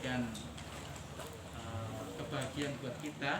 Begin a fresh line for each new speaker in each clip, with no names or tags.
menjadikan kebahagiaan buat kita,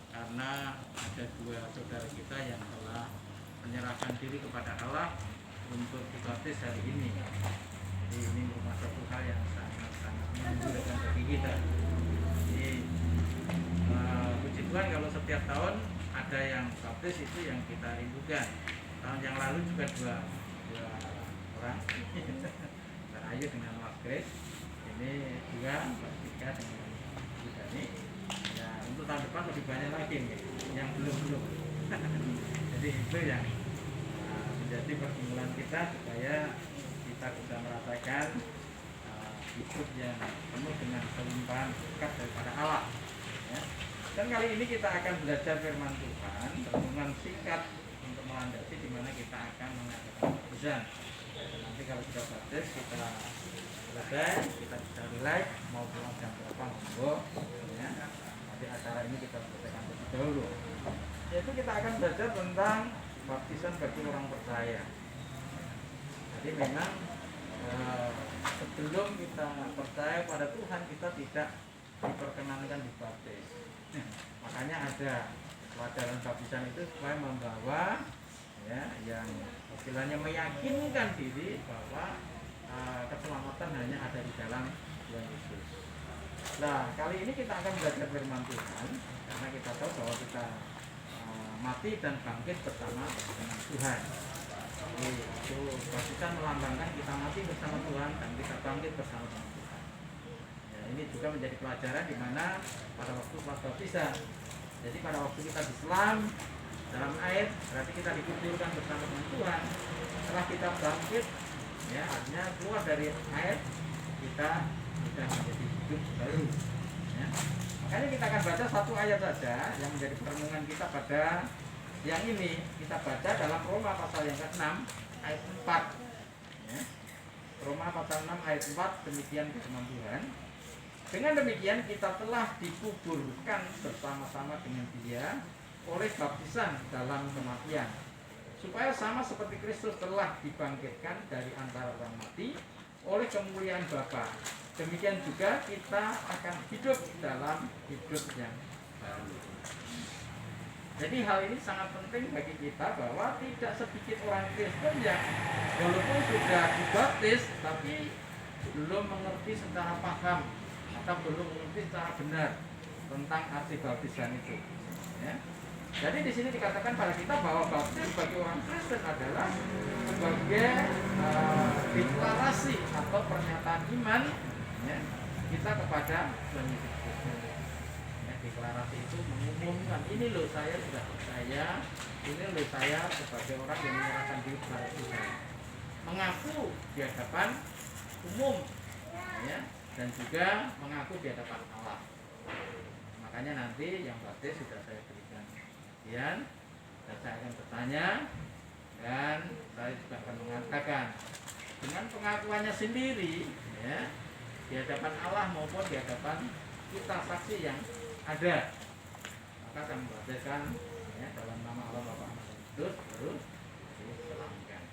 karena ada dua saudara kita yang telah menyerahkan diri kepada Allah untuk dibaptis hari ini. Jadi ini merupakan satu hal yang sangat-sangat menggembirakan bagi kita. Jadi puji Tuhan kalau setiap tahun ada yang baptis, itu yang kita rindukan. Tahun yang lalu juga dua orang, Mbak Ayu dengan Mas Grace, ini juga Mbak Tika dengan Bu Dani. Ya, untuk tahun depan lebih banyak lagi nih yang belum. Jadi itu yang menjadi pergumulan kita, supaya kita bisa merasakan hidup yang penuh dengan kelimpahan berkat daripada Allah. Ya. Dan kali ini kita akan belajar firman Tuhan, renungan singkat untuk melandasi di mana kita akan mengadakan baptisan. Nanti kalau sudah baptis, kita selesai, kita bisa relax, mau pulang jam berapa monggo. Ya. Nanti acara ini kita selesaikan terlebih dahulu. Yaitu kita akan belajar tentang baptisan bagi orang percaya. Jadi memang sebelum kita percaya pada Tuhan, kita tidak diperkenankan dibaptis. Makanya ada pelajaran baptisan itu supaya membawa ya, yang istilahnya meyakinkan diri bahwa keselamatan hanya ada di dalam Tuhan Yesus. Nah, kali ini kita akan belajar firman Tuhan, karena kita tahu bahwa kita mati dan bangkit bersama dengan Tuhan. Jadi itu baptisan melambangkan kita mati bersama Tuhan dan kita bangkit bersama dengan Tuhan. Ya, ini juga menjadi pelajaran di mana pada waktu baptisan. Jadi pada waktu kita diselam dalam air, berarti kita dikuburkan bersama dengan Tuhan. Setelah kita bangkit, ya artinya keluar dari air, kita sudah menjadi hidup baru. Ya. Makanya kita akan baca satu ayat saja yang menjadi perenungan kita pada yang ini. Kita baca dalam Roma pasal yang ke-6 ayat 4. Ya. Roma pasal 6 ayat 4, demikian firman Tuhan. Dengan demikian kita telah dikuburkan bersama-sama dengan Dia oleh baptisan dalam kematian, supaya sama seperti Kristus telah dibangkitkan dari antara orang mati oleh kemuliaan Bapa, demikian juga kita akan hidup dalam hidup yang baru. Jadi hal ini sangat penting bagi kita, bahwa tidak sedikit orang Kristen yang walaupun sudah dibaptis tapi belum mengerti secara paham atau belum mengerti secara benar tentang arti baptisan itu. Ya. Jadi di sini dikatakan pada kita bahwa baptis bagi orang Kristen adalah sebagai deklarasi atau pernyataan iman, ya, kita kepada Tuhan Yesus Kristus. Ya, deklarasi itu mengumumkan, ini loh saya sudah percaya, ini loh saya sebagai orang yang menyerahkan diri kepada Tuhan. Mengaku di hadapan umum, ya, dan juga mengaku di hadapan Allah. Makanya nanti yang baptis sudah saya berikan dan saya akan bertanya, dan saya juga akan mengatakan dengan pengakuannya sendiri, ya, di hadapan Allah maupun di hadapan kita saksi yang ada, maka akan membaptiskan, ya, dalam nama Allah Bapa Anak dan Kudus, baru diselamkan.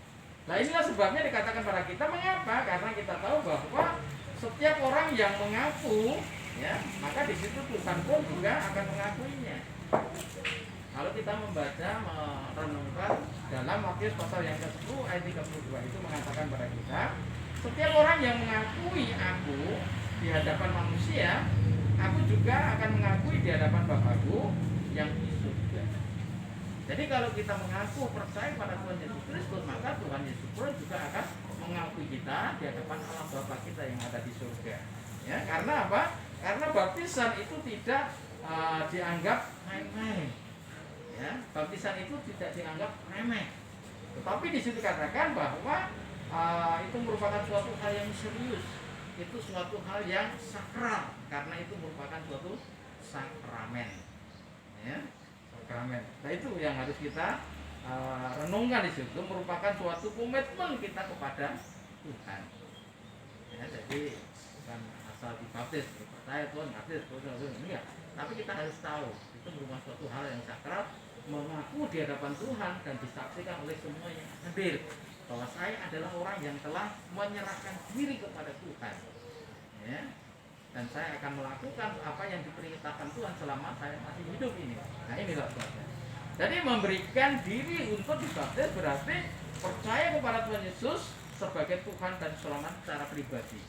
Nah, inilah sebabnya dikatakan pada kita. Mengapa? Karena kita tahu bahwa setiap orang yang mengaku, ya, maka di situ Tuhan pun juga akan mengakuinya. Kalau kita membaca, merenungkan dalam Matius pasal yang ke-10 ayat 32 itu mengatakan pada kita, setiap orang yang mengakui aku di hadapan manusia, aku juga akan mengakui di hadapan Bapakku yang di surga. Jadi kalau kita mengaku percaya pada Tuhan Yesus Kristus, maka Tuhan Yesus Kristus juga akan mengakui kita di hadapan Allah Bapa kita yang ada di surga. Ya, karena apa? Karena baptisan itu tidak dianggap main-main. Ya, baptisan itu tidak dianggap remeh. Tetapi di situ katakan bahwa itu merupakan suatu hal yang serius. Itu suatu hal yang sakral, karena itu merupakan suatu sakramen. Ya, sakramen. Nah, itu yang harus kita renungkan di situ, merupakan suatu komitmen kita kepada Tuhan. Ya, jadi bukan asal dibaptis, percaya Tuhan baptis, enggak. Tapi kita harus tahu itu merupakan suatu hal yang sakral, mengaku di hadapan Tuhan dan disaksikan oleh semua yang hadir bahwa saya adalah orang yang telah menyerahkan diri kepada Tuhan. Ya. dan saya akan melakukan apa yang diperintahkan Tuhan selama saya masih hidup ini. Nah, inilah sebabnya. Jadi memberikan diri untuk dibaptis berarti percaya kepada Tuhan Yesus sebagai Tuhan dan Selamat secara pribadi.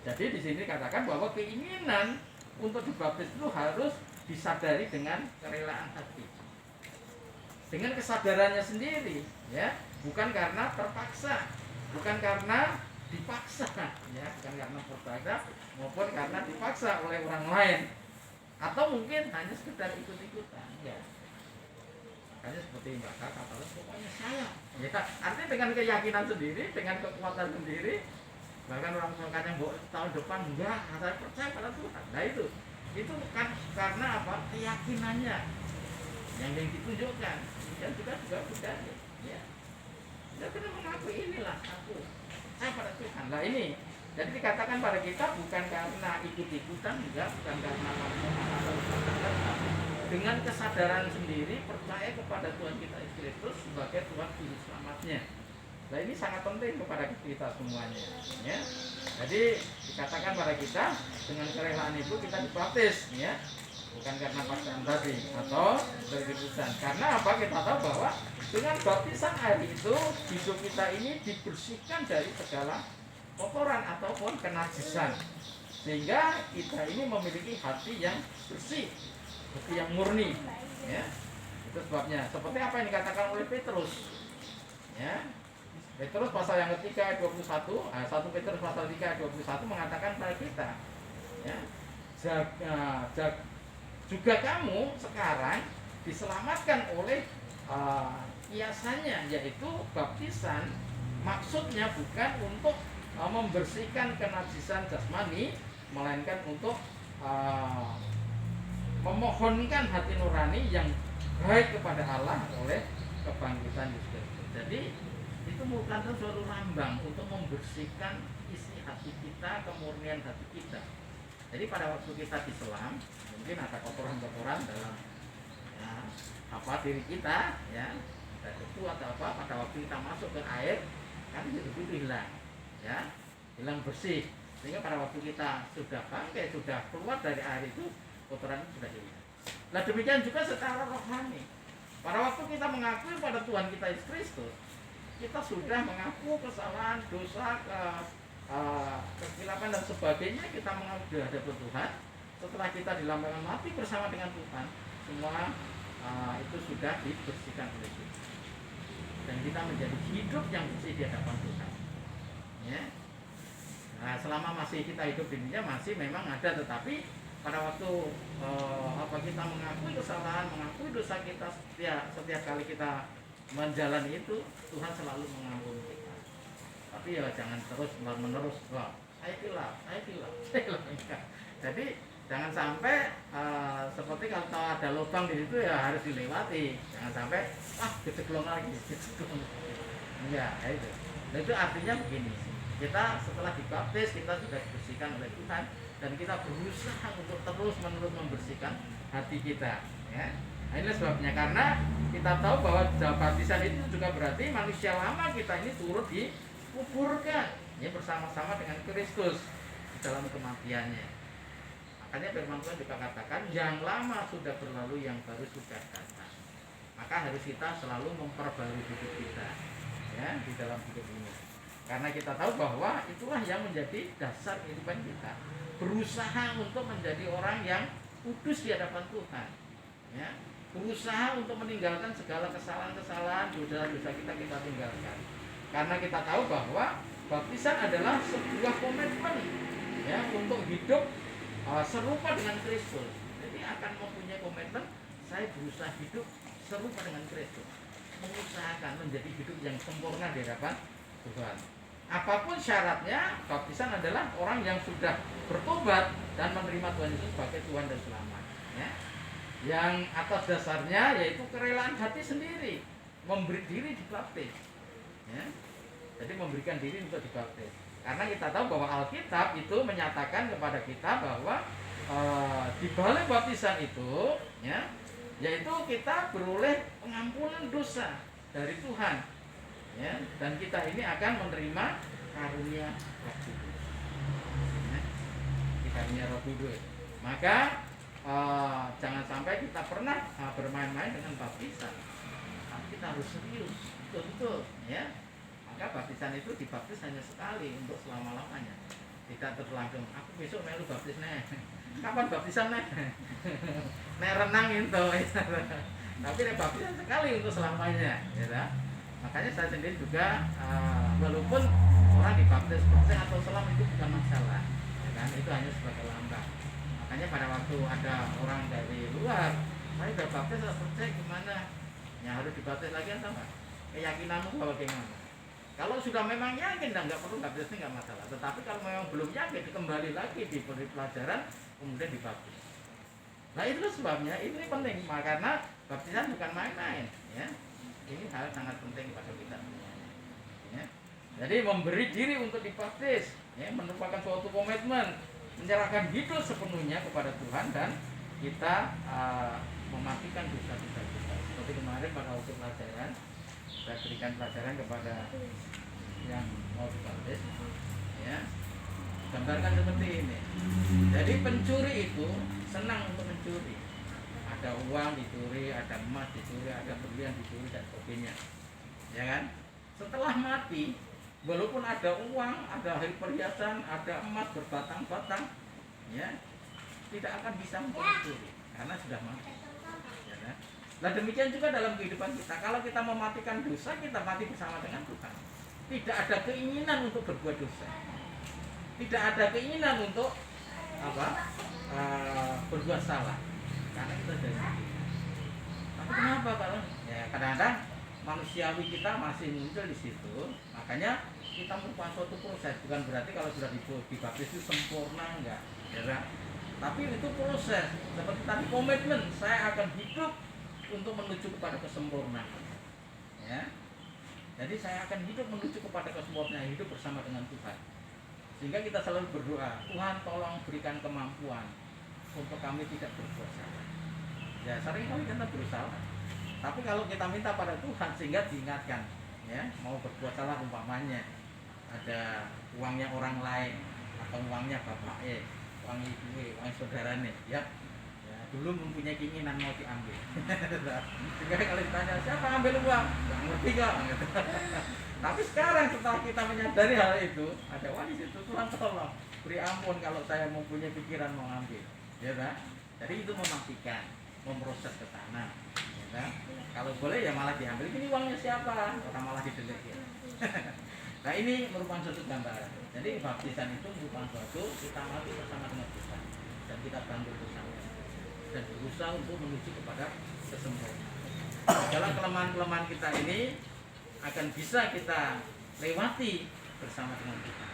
Jadi di sini dikatakan bahwa keinginan untuk dibaptis itu harus disadari dengan kerelaan hati, dengan kesadarannya sendiri, ya, bukan karena terpaksa, bukan karena dipaksa, ya, bukan karena terpaksa maupun karena dipaksa oleh orang lain, atau mungkin hanya sekedar ikut-ikutan, ya. Makanya seperti Mbak Kak katakan, pokoknya saya, ya, artinya dengan keyakinan sendiri, dengan kekuatan sendiri, bahkan orang tuanya tahun depan enggak, saya percaya pada Tuhan. Nah itu kan karena apa? Keyakinannya yang ditunjukkan, dan juga budaya, ya. Dia kena mengakui inilah aku, saya pada Tuhan. Nah ini, jadi dikatakan pada kita bukan karena ikut-ikutan, enggak, bukan karena dengan kesadaran sendiri percaya kepada Tuhan kita Yesus Kristus sebagai Tuhan Juru Selamatnya. Nah ini sangat penting kepada kita semuanya, ya. Jadi dikatakan pada kita dengan kerelaan itu kita dibaptis, ya, bukan karena paksaan tadi atau berkeputusan. Karena apa? Kita tahu bahwa dengan baptisan air itu hidup kita ini dibersihkan dari segala kotoran ataupun kenajisan, sehingga kita ini memiliki hati yang bersih, hati yang murni, ya. Itu sebabnya. Seperti apa yang dikatakan oleh Petrus, ya. Petrus pasal yang ketiga ayat 21, 1 Petrus pasal 3 ayat 21 mengatakan pada kita, ya, juga kamu sekarang diselamatkan oleh kiasannya, yaitu baptisan. Maksudnya bukan untuk membersihkan kenajisan jasmani, melainkan untuk memohonkan hati nurani yang baik kepada Allah oleh kebangkitan Yesus. Jadi itu merupakan suatu lambang untuk membersihkan isi hati kita, kemurnian hati kita. Jadi pada waktu kita diselam, mungkin ada kotoran-kotoran dalam, ya, apa diri kita, ya, ada debu atau apa. Pada waktu kita masuk ke air, kan debu itu hilang, ya, hilang bersih. Sehingga pada waktu kita sudah bangkit, sudah keluar dari air itu, kotoran itu sudah hilang. Nah demikian juga secara rohani. Pada waktu kita mengakui pada Tuhan kita Yesus Kristus, kita sudah mengaku kesalahan, dosa, kekilapan dan sebagainya, kita mengaku di hadapan Tuhan. Setelah kita dilambangkan mati bersama dengan Tuhan, semua itu sudah dibersihkan oleh Tuhan, dan kita menjadi hidup yang bersih di hadapan Tuhan, ya. Nah, selama masih kita hidup di dunia masih memang ada, tetapi pada waktu kita mengakui kesalahan, mengakui dosa kita, setiap kali kita menjalani itu, Tuhan selalu mengampuni kita. Tapi ya jangan terus menerus, wah, saya hilaf. Jadi jangan sampai seperti kalau ada lubang di situ ya harus dilewati. Jangan sampai keceklong lagi. Enggak, itu. Nah, itu artinya begini. Kita setelah dibaptis, kita sudah dibersihkan oleh Tuhan, dan kita berusaha untuk terus-menerus membersihkan hati kita, ya. Nah, ini sebabnya, karena kita tahu bahwa baptisan itu juga berarti manusia lama kita ini turut dikuburkan, ya, bersama-sama dengan Kristus di dalam kematiannya. Makanya firman Tuhan juga katakan, yang lama sudah berlalu, yang baru sudah datang. Maka harus kita selalu memperbarui hidup kita, ya, di dalam hidup ini. Karena kita tahu bahwa itulah yang menjadi dasar kehidupan kita. Berusaha untuk menjadi orang yang kudus di hadapan Tuhan, ya. Berusaha untuk meninggalkan segala kesalahan-kesalahan, dosa-dosa kita tinggalkan. Karena kita tahu bahwa baptisan adalah sebuah komitmen, ya, untuk hidup serupa dengan Kristus. Jadi akan mempunyai komitmen, saya berusaha hidup serupa dengan Kristus, mengusahakan menjadi hidup yang sempurna di hadapan Tuhan. Apapun syaratnya, baptisan adalah orang yang sudah bertobat dan menerima Tuhan Yesus sebagai Tuhan dan Selamat, ya. Yang atas dasarnya yaitu kerelaan hati sendiri, memberi diri dibaptis, ya. Jadi memberikan diri untuk dibaptis. Karena kita tahu bahwa Alkitab itu menyatakan kepada kita bahwa di balik baptisan itu, ya, yaitu kita beroleh pengampunan dosa dari Tuhan, ya, dan kita ini akan menerima karunia Roh Kudus. Ya. karunia Roh Kudus. Maka jangan sampai kita pernah bermain-main dengan baptisan. Tapi kita harus serius, betul-betul, ya. Maka baptisan itu dibaptis hanya sekali untuk selama-lamanya. Tidak terus langsung, aku besok melu baptis nih. Kapan baptisan nih? Nek renang itu. Tapi nek baptisan sekali untuk selamanya, ya. Makanya saya sendiri juga walaupun orang dibaptis percaya atau selam itu bukan masalah, ya kan? Itu hanya sebagai lambang. Makanya pada waktu ada orang dari luar, saya udah baptis atau percaya gimana? Ya harus dibaptis lagi atau enggak? Keyakinanmu bahwa gimana? Kalau sudah memang yakin dan nggak perlu baptis ini nggak masalah. Tetapi kalau memang belum yakin, kembali lagi diberi pelajaran, kemudian dibaptis. Nah itu sebabnya ini penting, karena baptisan bukan main-main, ya. Ini hal sangat penting pada kita semuanya, ya. Jadi memberi diri untuk dibaptis, ya, merupakan suatu komitmen, menyerahkan hidup sepenuhnya kepada Tuhan dan kita mematikan dosa-dosa kita. Seperti kemarin pada waktu pelajaran, saya berikan pelajaran kepada yang mau dibaptis, ya. Gambarkan seperti ini. Jadi pencuri itu senang untuk mencuri. Ada uang dicuri, ada emas dicuri, ada berlian dicuri dan sebagainya, ya kan? Setelah mati, walaupun ada uang, ada perhiasan, ada emas berbatang-batang, ya, tidak akan bisa mencuri karena sudah mati, ya kan? Nah demikian juga dalam kehidupan kita. Kalau kita mematikan dosa, kita mati bersama dengan Tuhan. Tidak ada keinginan untuk berbuat dosa. Tidak ada keinginan untuk berbuat salah. Karena kita sudah mati. Tapi kenapa kalau ya kadang-kadang manusiawi kita masih muncul di situ. Makanya kita merupakan suatu proses. Bukan berarti kalau sudah dibaptis itu sempurna, enggak, ya. Tapi itu proses. Seperti tadi komitmen, saya akan hidup untuk menuju kepada kesempurnaan, ya. Jadi saya akan hidup menuju kepada kesempurnaan, hidup bersama dengan Tuhan. Sehingga kita selalu berdoa, Tuhan tolong berikan kemampuan untuk kami tidak berbuat salah. Ya sering kali kita berusaha, tapi kalau kita minta pada Tuhan sehingga diingatkan, ya, mau berbuat salah umpamanya ada uangnya orang lain atau uangnya bapak uang ibu uang saudaranya, ya. Dulu mempunyai keinginan mau diambil. Sehingga kalau ditanya siapa ambil uang, nggak ngerti kok. Tapi sekarang setelah kita menyadari hal itu, ada di situ Tuhan tolong beri ampun kalau saya mempunyai pikiran mau ambil, ya kan? Jadi itu memastikan, memproses ke sana, ya kan? Kalau boleh ya malah diambil. Ini uangnya siapa? Orang malah didelik, ya. Nah ini merupakan suatu gambaran. Jadi baptisan itu merupakan suatu kita mati bersama dengan Tuhan dan kita bangkit bersama dan berusaha untuk menuju kepada kesempurnaan. Dalam kelemahan-kelemahan kita ini akan bisa kita lewati bersama dengan Tuhan.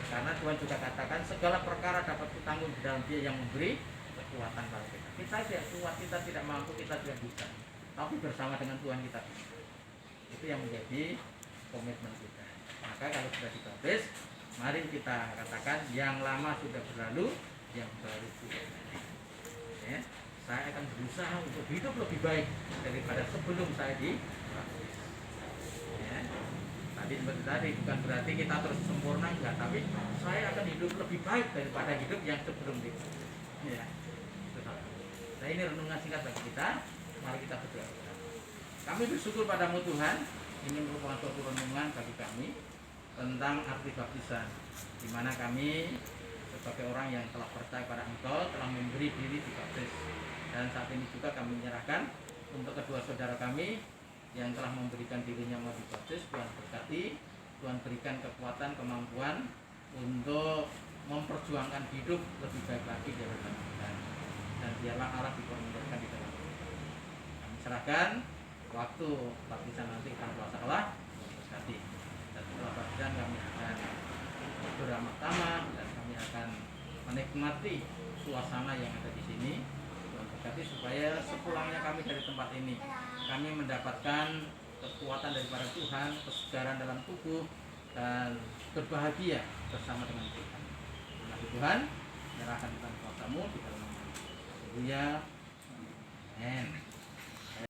Karena Tuhan juga katakan segala perkara dapat ditanggung di dalam Dia yang memberi kekuatan pada kita. Kita tidak kuat, kita tidak mampu, kita tidak bisa. Tapi bersama dengan Tuhan kita bisa. Itu yang menjadi komitmen kita. Maka kalau sudah dibaptis, mari kita katakan yang lama sudah berlalu, yang baru sudah datang. Ya, saya akan berusaha untuk hidup lebih baik daripada sebelum saya dibaptis. Ya, tadi seperti tadi bukan berarti kita terus sempurna, enggak, tapi saya akan hidup lebih baik daripada hidup yang sebelum dibaptis. Ya, nah ini renungan singkat bagi kita. Mari kita berdoa. Kami bersyukur padamu Tuhan. Ini merupakan suatu renungan bagi kami tentang arti baptisan, di mana kami sebagai orang yang telah percaya pada Engkau telah memberi diri dibaptis, dan saat ini juga kami menyerahkan untuk kedua saudara kami yang telah memberikan dirinya mau dibaptis. Tuhan berkati, Tuhan berikan kekuatan, kemampuan untuk memperjuangkan hidup lebih baik lagi di hadapan Tuhan, dan biarlah Allah dipermuliakan di dalam hidup kami. Kami serahkan waktu baptisan nanti akan kuasa Allah berkati, dan setelah baptisan kami akan beramah-tamah dan kami akan menikmati suasana yang ada di sini. Tuhan berkati supaya sepulangnya kami dari tempat ini kami mendapatkan kekuatan daripada Tuhan, kesegaran dalam tubuh, dan berbahagia bersama dengan Tuhan. Terima Tuhan, menyerahkan Tuhan kuasa-Mu di dalam nama Yesus. Haleluya. Amin.